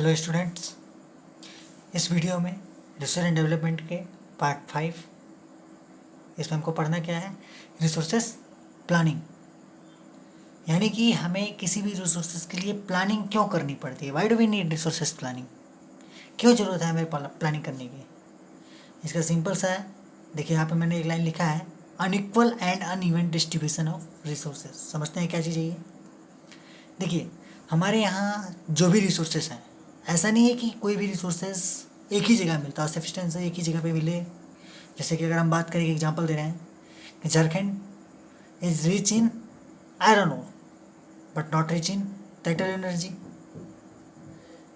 Hello students, इस video में resource and development के पार्ट 5 इसमें हमको पढ़ना क्या है, रिसोर्सेस प्लानिंग। यानी कि हमें किसी भी रिसोर्सेस के लिए प्लानिंग क्यों करनी पड़ती है। Why do we need resources planning, क्यों ज़रूरत है हमें प्लानिंग करने की। इसका सिंपल सा है, देखिए यहाँ पे मैंने एक लाइन लिखा है, unequal and uneven distribution of resources. समझते हैं क्या चीज़ है ये। देखिए हमारे यहाँ जो भी रिसोर्सेस हैं, ऐसा नहीं है कि कोई भी रिसोर्सेस एक ही जगह मिलता है, सफिशिएंट एक ही जगह पे मिले। जैसे कि अगर हम बात करें, एग्जांपल दे रहे हैं कि Jharkhand is rich in iron ore but not rich in tidal energy.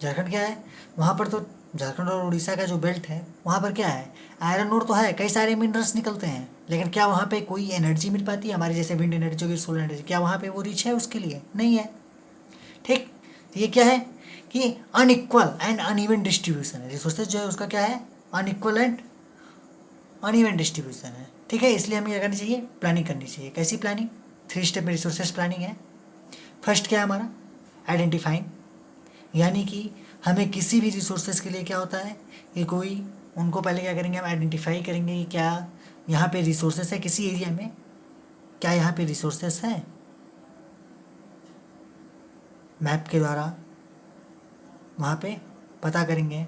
Jharkhand क्या है, वहाँ पर तो झारखंड और उड़ीसा का जो बेल्ट है वहाँ पर क्या है, आयरन ओर तो है, कई सारे मिनरल्स निकलते हैं, लेकिन क्या वहाँ पे कोई एनर्जी मिल पाती है हमारी जैसे विंड एनर्जी होगी, सोलर एनर्जी, क्या वहाँ पे वो रिच है उसके लिए? नहीं है। ठीक, तो ये क्या है कि अनइक्वल एंड अनइवन डिस्ट्रीब्यूशन है। रिसोर्सेज जो है उसका क्या है, अनइक्वल एंड अनइवन डिस्ट्रीब्यूशन है। ठीक है, इसलिए हमें क्या करनी चाहिए, प्लानिंग करनी चाहिए। कैसी प्लानिंग? 3 स्टेप में रिसोर्सेज प्लानिंग है। फर्स्ट क्या है हमारा, आइडेंटिफाइंग, यानी कि हमें किसी भी रिसोर्सेज के लिए क्या होता है कि कोई उनको पहले क्या करेंगे, हम आइडेंटिफाई करेंगे कि क्या यहाँ पे रिसोर्सेज है किसी एरिया में, क्या यहाँ पे रिसोर्सेज है। मैप के द्वारा वहाँ पे पता करेंगे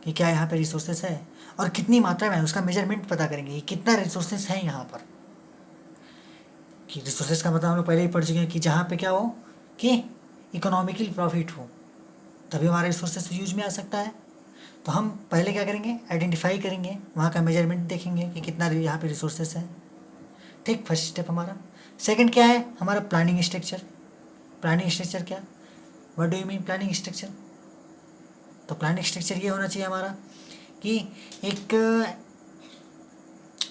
कि क्या यहाँ पे रिसोर्सेस है और कितनी मात्रा में है, उसका मेजरमेंट पता करेंगे कि कितना रिसोर्सेस है यहाँ पर। कि रिसोर्सेस का मतलब हम लोग पहले ही पढ़ चुके हैं कि जहाँ पे क्या हो कि इकोनॉमिकली प्रॉफिट हो, तभी हमारा रिसोर्सेस यूज में आ सकता है। तो हम पहले क्या करेंगे, आइडेंटिफाई करेंगे, वहाँ का मेजरमेंट देखेंगे कि कितना यहाँ पे रिसोर्सेस है। ठीक, फर्स्ट स्टेप हमारा। सेकंड क्या है हमारा, प्लानिंग स्ट्रक्चर। प्लानिंग स्ट्रक्चर क्या, what do you mean planning structure? तो प्लानिंग स्ट्रक्चर ये होना चाहिए हमारा कि एक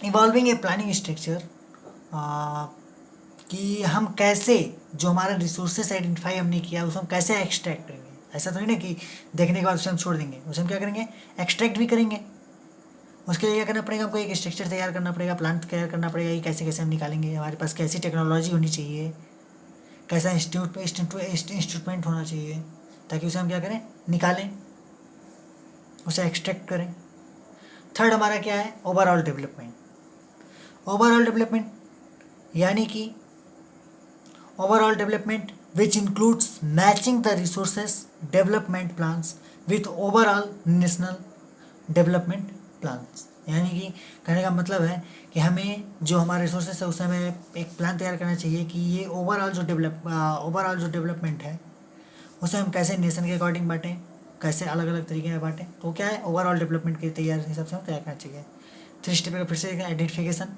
इवॉल्विंग ए प्लानिंग स्ट्रक्चर, कि हम कैसे जो हमारा रिसोर्सेस आइडेंटिफाई हमने किया उसे हम कैसे एक्सट्रैक्ट करेंगे। ऐसा तो नहीं ना कि देखने के बाद उसे हम छोड़ देंगे, उसे हम क्या करेंगे, एक्सट्रैक्ट भी करेंगे। उसके लिए क्या करना पड़ेगा, हमको एक स्ट्रक्चर तैयार करना पड़ेगा, प्लान तैयार करना पड़ेगा कि कैसे कैसे हम निकालेंगे, हमारे पास कैसी टेक्नोलॉजी होनी चाहिए, कैसा इंस्ट्रूमेंट होना चाहिए, ताकि उसे हम क्या करें, निकालें, उसे एक्सट्रैक्ट करें। थर्ड हमारा क्या है, ओवरऑल डेवलपमेंट। ओवरऑल डेवलपमेंट यानी कि overall development which includes matching the resources development plans with overall national development plans. यानी कि कहने का मतलब है कि हमें जो हमारे रिसोर्सेस है उसे हमें एक प्लान तैयार करना चाहिए कि ये ओवरऑल जो डेवलपमेंट है उसे हम कैसे नेशन के अकॉर्डिंग बांटें, कैसे अलग अलग तरीके में बांटें। तो क्या है, ओवरऑल डेवलपमेंट के तैयार हिसाब से हम तैयार करना चाहिए। 3 स्टेप का फिर से identification,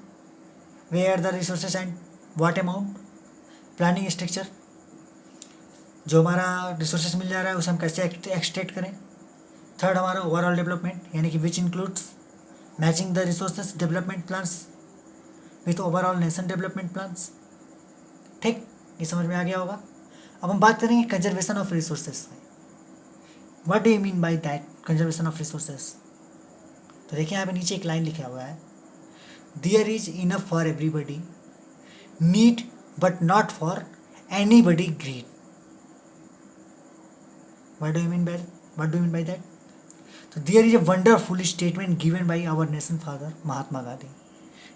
where the resources and what amount, planning structure, जो हमारा रिसोर्सेज मिल जा रहा है उसे हम कैसे एक्सट्रैक्ट करें। थर्ड हमारा ओवरऑल डेवलपमेंट, यानी कि which includes matching the resources development plans with overall nation development plans. ठीक, ये समझ में आ गया होगा। अब हम बात करेंगे conservation of resources. What do you mean by that, conservation of resources? तो देखिए यहाँ पे नीचे एक लाइन लिखा हुआ है, there is enough for everybody, need but not for anybody greed. What do you mean by that? तो there is a wonderful statement given by our nation father Mahatma Gandhi.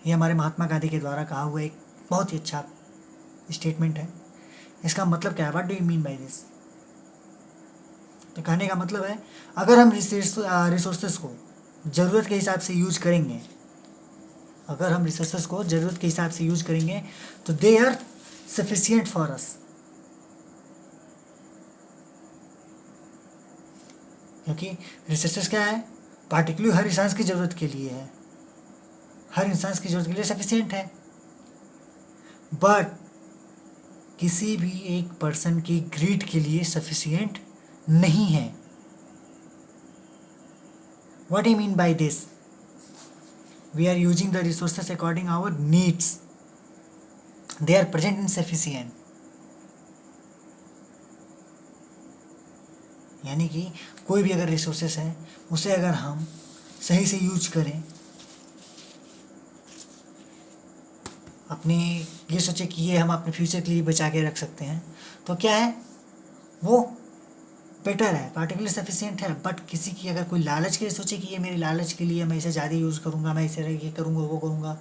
ये हमारे महात्मा गांधी के द्वारा कहा हुआ एक बहुत ही अच्छा स्टेटमेंट है। इसका मतलब क्या है, what do you mean by this? तो कहने का मतलब है, अगर हम रिसोर्सेस को ज़रूरत के हिसाब से यूज करेंगे, अगर हम रिसोर्सेस को ज़रूरत के हिसाब से यूज करेंगे तो they are sufficient for us. क्योंकि रिसोर्सेस क्या है, पार्टिकुलर हर इंसान की ज़रूरत के लिए है, हर इंसान की ज़रूरत के लिए सफिशिएंट है, बट किसी भी एक पर्सन की ग्रीड के लिए सफिशिएंट नहीं है। What you mean by this? We are using the resources according our needs, they are present in sufficient. यानी कि कोई भी अगर रिसोर्सेस है उसे अगर हम सही से यूज करें, अपने ये सोचे कि ये हम अपने फ्यूचर के लिए बचा के रख सकते हैं, तो क्या है वो बेटर है, पार्टिकुलर सफिशिएंट है, बट किसी की अगर कोई लालच के लिए सोचे कि ये मेरी लालच के लिए मैं इसे ज़्यादा यूज़ करूँगा, मैं इसे ये करूँगा वो करूँगा,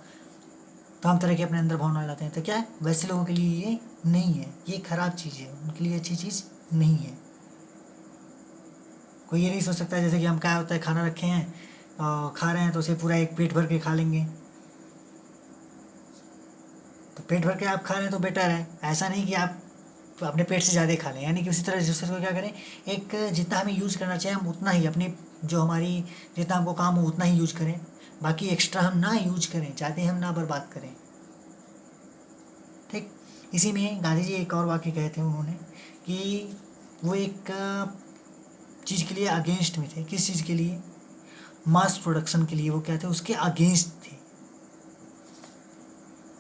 तो हम तरह के अपने अंदर भावना लाते हैं, तो क्या है, वैसे लोगों के लिए ये नहीं है, ये खराब चीज़ है, उनके लिए अच्छी चीज़ नहीं है। कोई ये नहीं सोच सकता जैसे कि हम क्या होता है, खाना रखे हैं और खा रहे हैं तो उसे पूरा एक पेट भर के खा लेंगे, तो पेट भर के आप खा रहे हैं तो बेटर है। ऐसा नहीं कि आप अपने पेट से ज़्यादा खा लें, यानी कि उसी तरह रिसोर्सेज को क्या करें, एक जितना हमें यूज़ करना चाहिए हम उतना ही अपनी जो हमारी जितना हमको काम हो उतना ही यूज करें, बाकी एक्स्ट्रा हम ना यूज करें, ज़्यादा हम ना बर्बाद करें। ठीक, इसी में गांधी जी एक और वाक्य कहे थे उन्होंने कि वो एक चीज़ के लिए अगेंस्ट में थे। किस चीज़ के लिए? मास प्रोडक्शन के लिए वो क्या थे, उसके अगेंस्ट थे।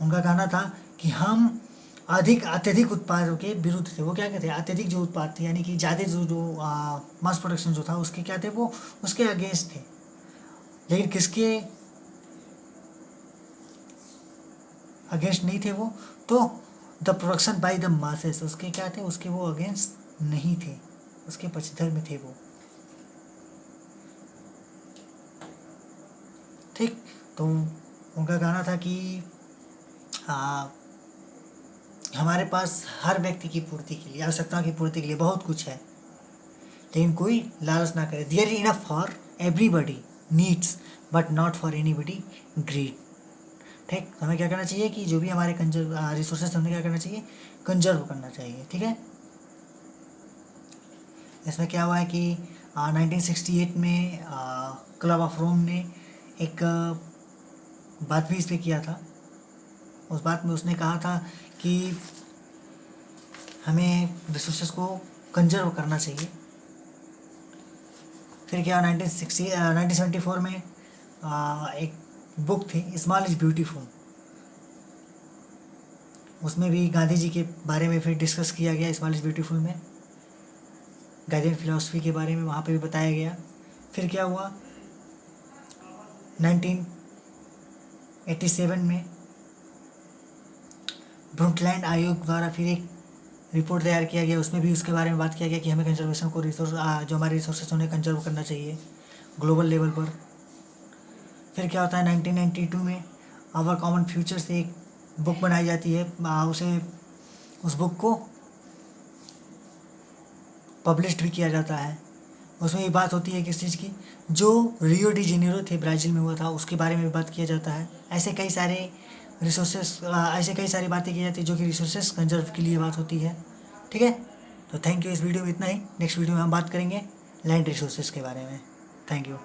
उनका कहना था कि हम अत्यधिक उत्पादों के विरुद्ध थे। वो क्या कहते हैं, अत्यधिक जो उत्पाद थे यानी कि ज़्यादा जो मास प्रोडक्शन जो था उसके क्या थे, वो उसके अगेंस्ट थे। लेकिन किसके अगेंस्ट नहीं थे वो, तो the production by the masses, उसके क्या थे, उसके वो अगेंस्ट नहीं थे, उसके पक्षधर में थे वो। ठीक, तो उनका कहना था कि हमारे पास हर व्यक्ति की पूर्ति के लिए, आवश्यकताओं की पूर्ति के लिए बहुत कुछ है, लेकिन कोई लालच ना करे। There is enough for everybody needs but not for anybody greed. ठीक, हमें क्या करना चाहिए कि जो भी हमारे रिसोर्सेस हमें क्या करना चाहिए, कंजर्व करना चाहिए। ठीक है, इसमें क्या हुआ है कि 1968 में क्लब ऑफ रोम ने एक बात भी इस पर किया था। उस बात में उसने कहा था कि हमें रिसोर्सेस को कंजर्व करना चाहिए। फिर क्या 1974 में एक बुक थी, स्मॉल इज़ ब्यूटीफुल, उसमें भी गांधी जी के बारे में फिर डिस्कस किया गया। स्मॉल इज़ ब्यूटीफुल में गांधीयन फिलोसफी के बारे में वहाँ पे भी बताया गया। फिर क्या हुआ, 1987 में ब्रुंटलैंड आयोग द्वारा फिर एक रिपोर्ट तैयार किया गया, उसमें भी उसके बारे में बात किया गया कि हमें कंजर्वेशन को जो हमारे रिसोर्सेस उन्हें कंजर्व करना चाहिए ग्लोबल लेवल पर। फिर क्या होता है 1992 में आवर कॉमन फ्यूचर से एक बुक बनाई जाती है, उस बुक को पब्लिश्ड भी किया जाता है। उसमें ये बात होती है किस चीज़ की, जो रियो डी जेनेरो थे ब्राज़ील में हुआ था, उसके बारे में भी बात किया जाता है। ऐसे कई सारी बातें की जाती है जो कि रिसोर्सेस कंजर्व के लिए बात होती है। ठीक है, तो थैंक यू। इस वीडियो में इतना ही। नेक्स्ट वीडियो में हम बात करेंगे लैंड रिसोर्सेज के बारे में। Thank you.